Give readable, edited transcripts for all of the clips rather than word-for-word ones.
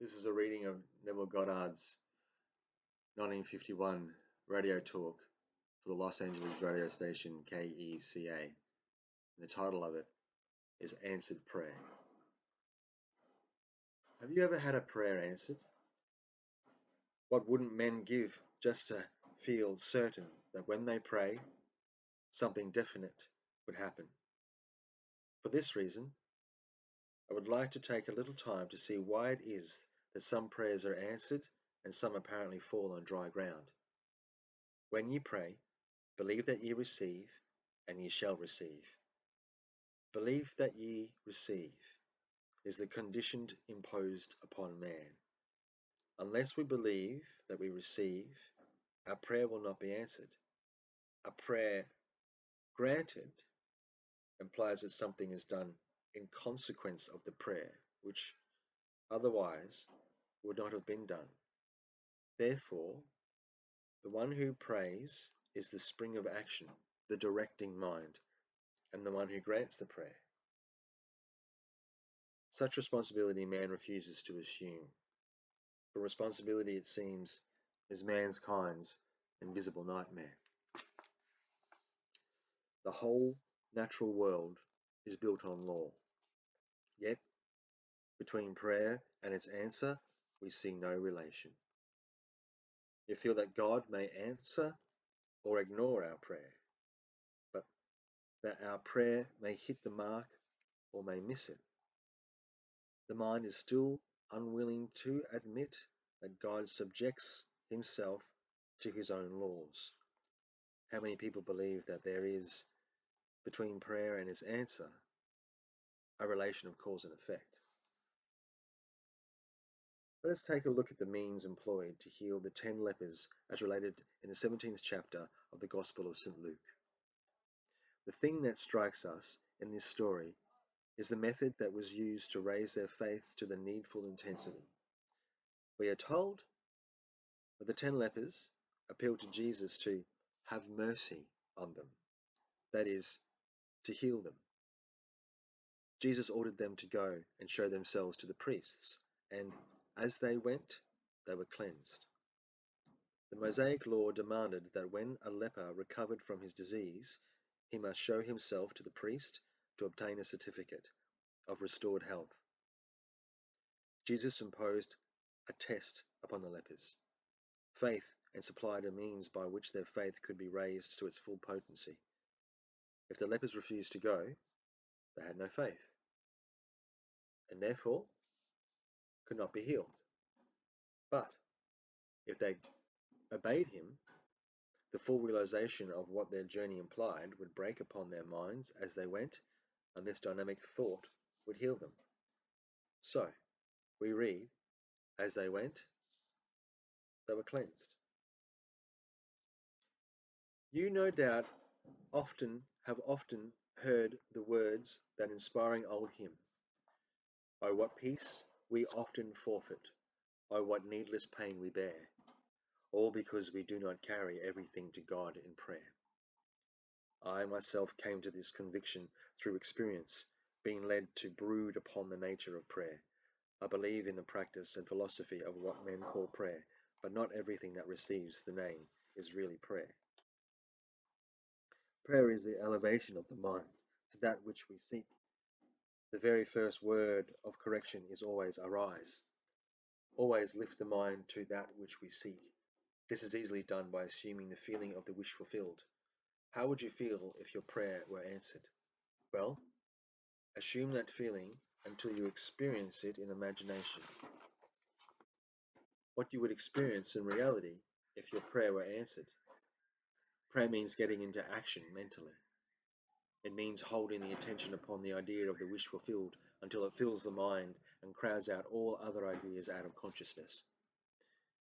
This is a reading of Neville Goddard's 1951 radio talk for the Los Angeles radio station KECA. And the title of it is Answered Prayer. Have you ever had a prayer answered? What wouldn't men give just to feel certain that when they pray, something definite would happen? For this reason, I would like to take a little time to see why it is that some prayers are answered and some apparently fall on dry ground. When ye pray, believe that ye receive, and ye shall receive. Believe that ye receive is the condition imposed upon man. Unless we believe that we receive, our prayer will not be answered. A prayer granted implies that something is done in consequence of the prayer, which otherwise would not have been done. Therefore, the one who prays is the spring of action, the directing mind, and the one who grants the prayer. Such responsibility man refuses to assume. For responsibility, it seems, is mankind's invisible nightmare. The whole natural world is built on law. Yet, between prayer and its answer, we see no relation. We feel that God may answer or ignore our prayer, but that our prayer may hit the mark or may miss it. The mind is still unwilling to admit that God subjects himself to his own laws. How many people believe that there is, between prayer and its answer, a relation of cause and effect? Let us take a look at the means employed to heal the 10 lepers as related in the 17th chapter of the Gospel of St. Luke. The thing that strikes us in this story is the method that was used to raise their faith to the needful intensity. We are told that the 10 lepers appealed to Jesus to have mercy on them, that is, to heal them. Jesus ordered them to go and show themselves to the priests, and as they went, they were cleansed. The Mosaic law demanded that when a leper recovered from his disease, he must show himself to the priest to obtain a certificate of restored health. Jesus imposed a test upon the lepers, faith, and supplied a means by which their faith could be raised to its full potency. If the lepers refused to go, they had no faith, and therefore could not be healed. But if they obeyed him, the full realization of what their journey implied would break upon their minds as they went, and this dynamic thought would heal them. So, we read, as they went, they were cleansed. You no doubt have often heard the words, that inspiring old hymn, "Oh, what peace we often forfeit, oh, what needless pain we bear, all because we do not carry everything to God in prayer." I myself came to this conviction through experience, being led to brood upon the nature of prayer. I believe in the practice and philosophy of what men call prayer, but not everything that receives the name is really prayer. Prayer is the elevation of the mind to that which we seek. The very first word of correction is always arise. Always lift the mind to that which we seek. This is easily done by assuming the feeling of the wish fulfilled. How would you feel if your prayer were answered? Well, assume that feeling until you experience it in imagination. What you would experience in reality if your prayer were answered. Prayer means getting into action mentally. It means holding the attention upon the idea of the wish fulfilled until it fills the mind and crowds out all other ideas out of consciousness.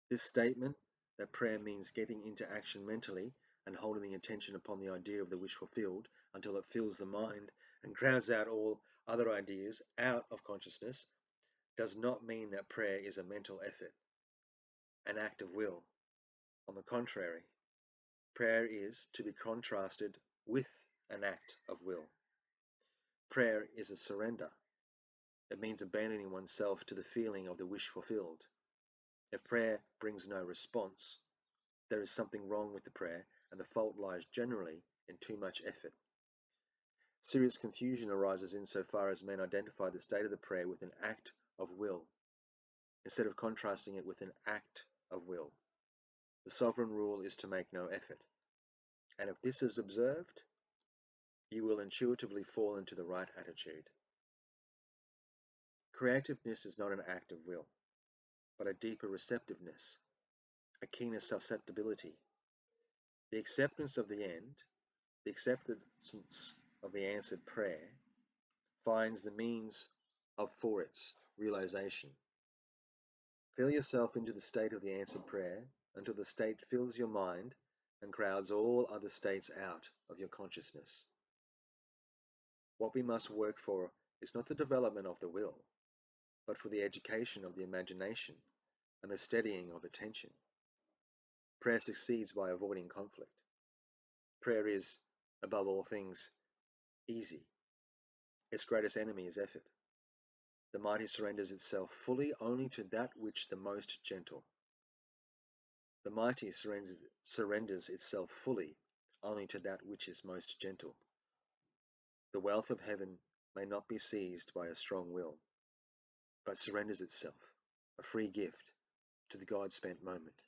This statement that prayer means getting into action mentally and holding the attention upon the idea of the wish fulfilled until it fills the mind and crowds out all other ideas out of consciousness does not mean that prayer is a mental effort, an act of will. On the contrary, prayer is to be contrasted with an act of will. Prayer is a surrender. It means abandoning oneself to the feeling of the wish fulfilled. If prayer brings no response, there is something wrong with the prayer, and the fault lies generally in too much effort. Serious confusion arises insofar as men identify the state of the prayer with an act of will, instead of contrasting it with an act of will. The sovereign rule is to make no effort. And if this is observed, you will intuitively fall into the right attitude. Creativeness is not an act of will, but a deeper receptiveness, a keener susceptibility. The acceptance of the end, the acceptance of the answered prayer, finds the means for its realization. Feel yourself into the state of the answered prayer until the state fills your mind and crowds all other states out of your consciousness. What we must work for is not the development of the will, but for the education of the imagination and the steadying of attention. Prayer succeeds by avoiding conflict. Prayer is, above all things, easy. Its greatest enemy is effort. The mighty surrenders itself fully only to that which the most gentle. The mighty surrenders itself fully only to that which is most gentle. The wealth of heaven may not be seized by a strong will, but surrenders itself, a free gift, to the God-spent moment.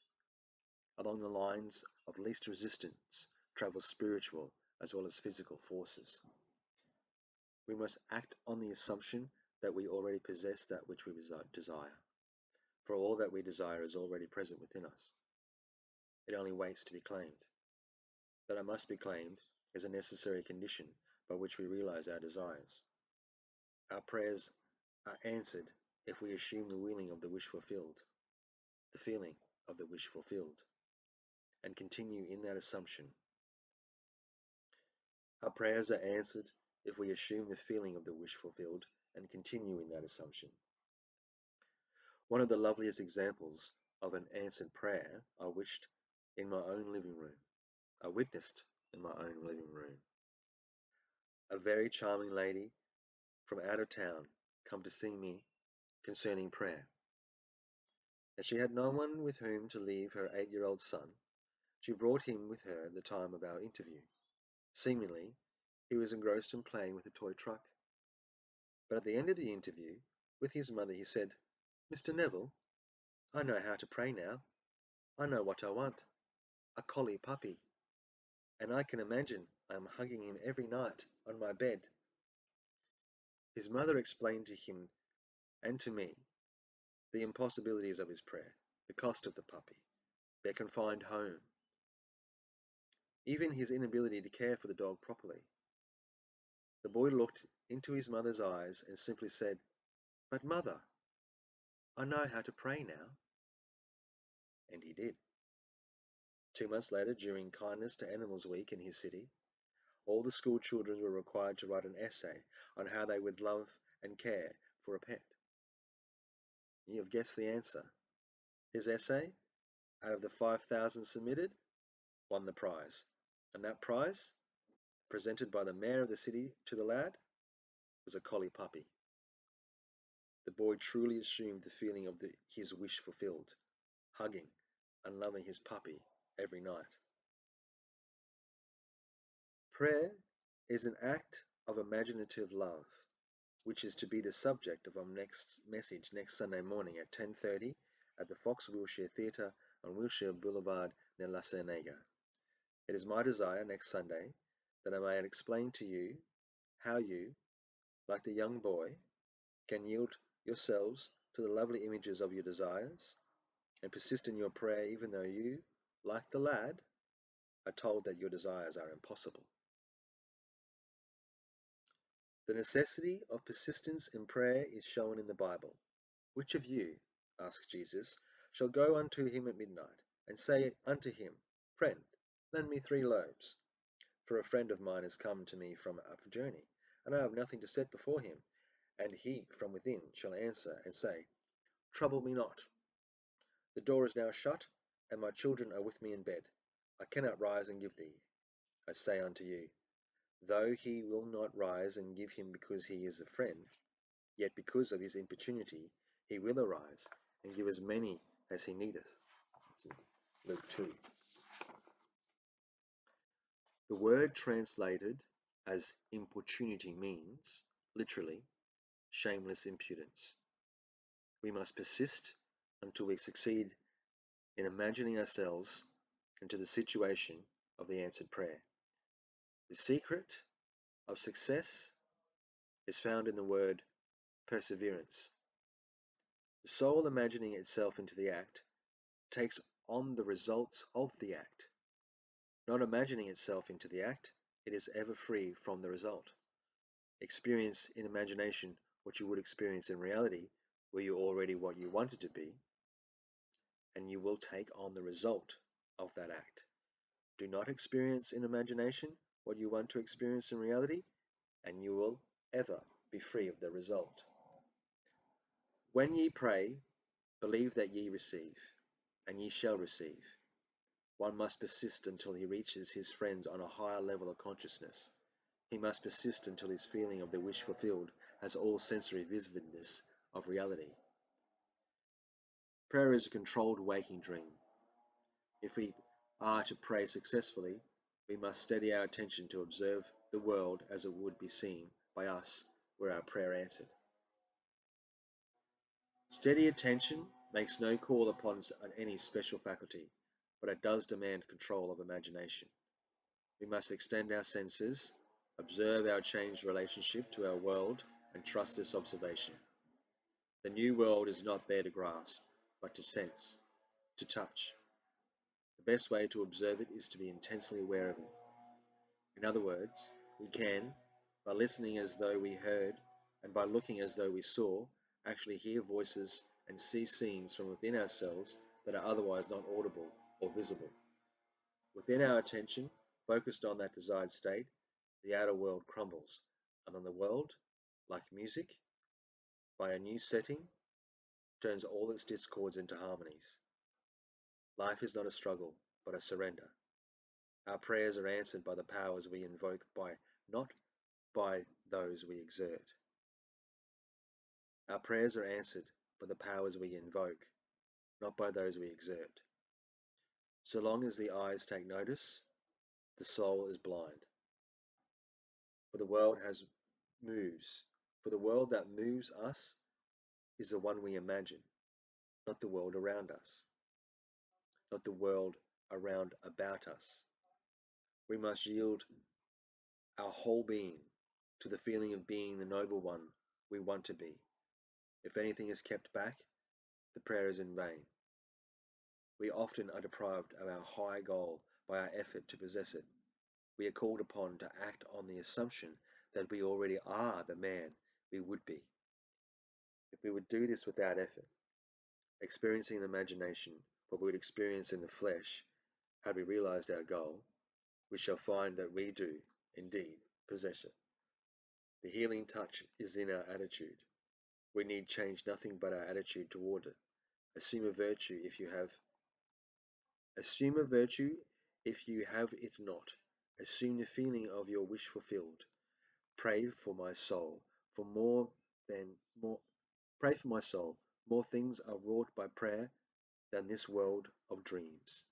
Along the lines of least resistance travel spiritual as well as physical forces. We must act on the assumption that we already possess that which we desire, for all that we desire is already present within us. It only waits to be claimed. That it must be claimed is a necessary condition by which we realize our desires. Our prayers are answered if we assume the feeling of the wish fulfilled, and continue in that assumption. Our prayers are answered if we assume the feeling of the wish fulfilled and continue in that assumption. One of the loveliest examples of an answered prayer I witnessed in my own living room. A very charming lady from out of town come to see me concerning prayer. As she had no one with whom to leave her 8-year-old son, she brought him with her at the time of our interview. Seemingly, he was engrossed in playing with a toy truck. But at the end of the interview, with his mother, he said, "Mr. Neville, I know how to pray now. I know what I want. A collie puppy. And I can imagine I am hugging him every night on my bed." His mother explained to him and to me the impossibilities of his prayer, the cost of the puppy, their confined home, even his inability to care for the dog properly. The boy looked into his mother's eyes and simply said, "But mother, I know how to pray now." And he did. 2 months later, during Kindness to Animals Week in his city, all the school children were required to write an essay on how they would love and care for a pet. You have guessed the answer. His essay, out of the 5,000 submitted, won the prize. And that prize, presented by the mayor of the city to the lad, was a collie puppy. The boy truly assumed the feeling of his wish fulfilled, hugging and loving his puppy every night. Prayer is an act of imaginative love, which is to be the subject of our next message next Sunday morning at 10:30 at the Fox Wilshire Theatre on Wilshire Boulevard near La Cienega. It is my desire next Sunday that I may explain to you how you, like the young boy, can yield yourselves to the lovely images of your desires and persist in your prayer even though you, like the lad, are told that your desires are impossible. The necessity of persistence in prayer is shown in the Bible. "Which of you," asked Jesus, "shall go unto him at midnight, and say unto him, Friend, lend me 3 loaves, for a friend of mine is come to me from a journey, and I have nothing to set before him? And he from within shall answer and say, Trouble me not. The door is now shut, and my children are with me in bed. I cannot rise and give thee. I say unto you, though he will not rise and give him because he is a friend, Yet because of his importunity, he will arise and give as many as he needeth. It's in Luke 2. The word translated as importunity means, literally, shameless impudence. We must persist until we succeed in imagining ourselves into the situation of the answered prayer. The secret of success is found in the word perseverance. The soul imagining itself into the act takes on the results of the act. Not imagining itself into the act, it is ever free from the result. Experience in imagination what you would experience in reality, were you already what you wanted to be, and you will take on the result of that act. Do not experience in imagination what you want to experience in reality, and you will ever be free of the result. When ye pray, believe that ye receive, and ye shall receive. One must persist until he reaches his friends on a higher level of consciousness. He must persist until his feeling of the wish fulfilled has all sensory vividness of reality. Prayer is a controlled waking dream. If we are to pray successfully, we must steady our attention to observe the world as it would be seen by us were our prayer answered. Steady attention makes no call upon any special faculty, but it does demand control of imagination. We must extend our senses, observe our changed relationship to our world, and trust this observation. The new world is not there to grasp, but to sense, to touch. The best way to observe it is to be intensely aware of it. In other words, we can, by listening as though we heard, and by looking as though we saw, actually hear voices and see scenes from within ourselves that are otherwise not audible or visible. Within our attention, focused on that desired state, the outer world crumbles, and on the world, like music, by a new setting, turns all its discords into harmonies. Life is not a struggle, but a surrender. Our prayers are answered by the powers we invoke, not by those we exert. Our prayers are answered by the powers we invoke, not by those we exert. So long as the eyes take notice, the soul is blind. For the world that moves us is the one we imagine, not the world around us, not the world around about us. We must yield our whole being to the feeling of being the noble one we want to be. If anything is kept back, the prayer is in vain. We often are deprived of our high goal by our effort to possess it. We are called upon to act on the assumption that we already are the man we would be. If we would do this without effort, experiencing in imagination what we would experience in the flesh, had we realized our goal, we shall find that we do, indeed, possess it. The healing touch is in our attitude. We need change nothing but our attitude toward it. Assume a virtue if you have it not. Assume the feeling of your wish fulfilled. Pray for my soul, pray for my soul. More things are wrought by prayer than this world of dreams.